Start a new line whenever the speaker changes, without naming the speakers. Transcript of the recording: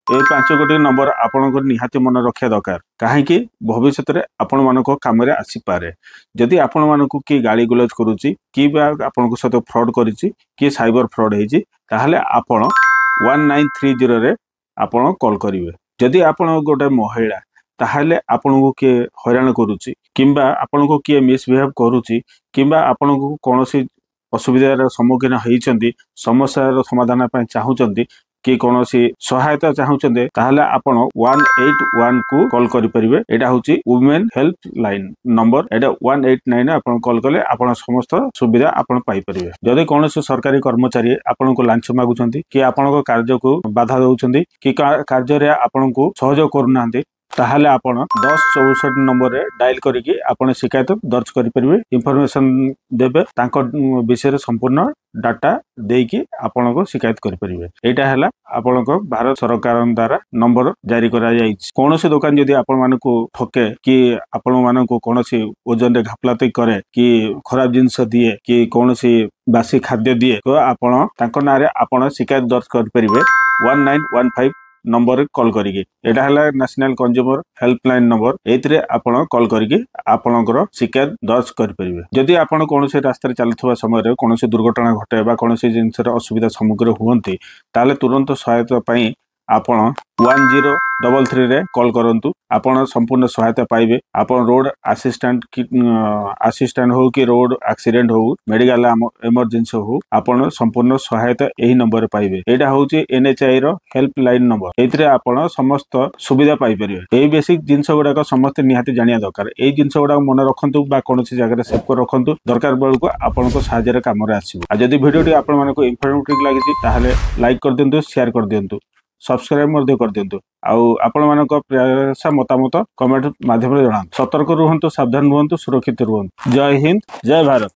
ए 5 गोटी नंबर आपणकर निहाती मन रखा दरकार कहीं भविष्य में आपण मान कम आसी पारे। जदि आपण मानक किए गाड़ी गुलज करुच्ची कि आपण सहित फ्रॉड करिछि कि साइबर फ्रॉड होइछि ताहले आपण 1930 रे आपण कॉल करिवे। जदि आपण गोटे महिला ताहले आपण को किए हैरान करुच्ची किंबा आपण को किए मिसबिहेव करुच्ची किंबा आपण को कोनोसी असुविधार सम्मुखीन होइछन्ती समस्यार समाधान ପାଇଁ चाहूचन्ती कि कोनोसी सहायता चाहूचन्ते ताहले आपण 181 को कॉल करि परिबे। एटा होची वुमेन हेल्प लाइन नंबर। एटा 189 आपण कॉल कले आपण समस्त सुविधा आपण पाई परिबे। जदि कोनोसी सरकारी कर्मचारी आपण को लांछ मागुचन्ती कि आपण को कार्य को बाधा दउचन्ती कि कार्य रे आपण को सहयोग करूनांती ताहले आपण 1064 नंबर रे डायल करिकि आपण शिकायत दर्ज करि परिबे। इंफॉर्मेशन देबे तांको विषय संपूर्ण डाटा देकी आपण को शिकायत करि परिबे। एटा हला आपण को भारत सरकार द्वारा नंबर जारी करा जाइछि। कोनोसी दुकान जदि आपण माने को ठके कि आपण माने को कोनोसी ओजन रे घापलाती करे कि खराब जिंस दिए कि कोनोसी बासी खाद्य दिए तो आपण तांको नारे आपण शिकायत दर्ज करि परिबे 1915 नंबर कॉल करिके। एटा हला नेशनल कंज्यूमर हेल्पलाइन नंबर। एथिरे आपण कॉल करिके आपणकर शिकायत दर्ज करि परिबे। जदि आपण कोनोसी रास्ता रे चलथवा समय रे कोनोसी दुर्घटना घटे बा कोनोसी जिंसर असुविधा सम्मुखीन हुअन्ती ताले तुरंत सहायता पई आपण 1033 रे कॉल करंतु। आपण संपूर्ण सहायता पाइबे। आपण रोड असिस्टेंट हो कि रोड एक्सीडेंट हो मेडिकल इमरजेंसी हो आपण संपूर्ण सहायता एही नंबर रे पाइबे। एटा होची एनएचआई रो हेल्पलाइन नंबर। एथिरे आपण समस्त सुविधा पाई परिबे। एही बेसिक जिंस गुडा समस्त निहाती जानिया दरकार। एही जिंस गुडा मन रखंतु बा कोनोसी जगह रे सेव कर रखंतु दरकार बेलको आपण को सहायता रे काम रे आसीबो। आ जदि वीडियो टी आपण मानको इन्फॉर्मेटिव लागिछि ताहले लाइक कर दियंतु, शेयर कर दियंतु, सब्सक्राइब मध्य कर दियंतु। आउ आपण मानक प्रयास मतामत कमेंट माध्यम रे जणान। सतर्क रुहंतु, सावधान रुहंतु, सुरक्षित रुहंतु। जय हिंद, जय भारत।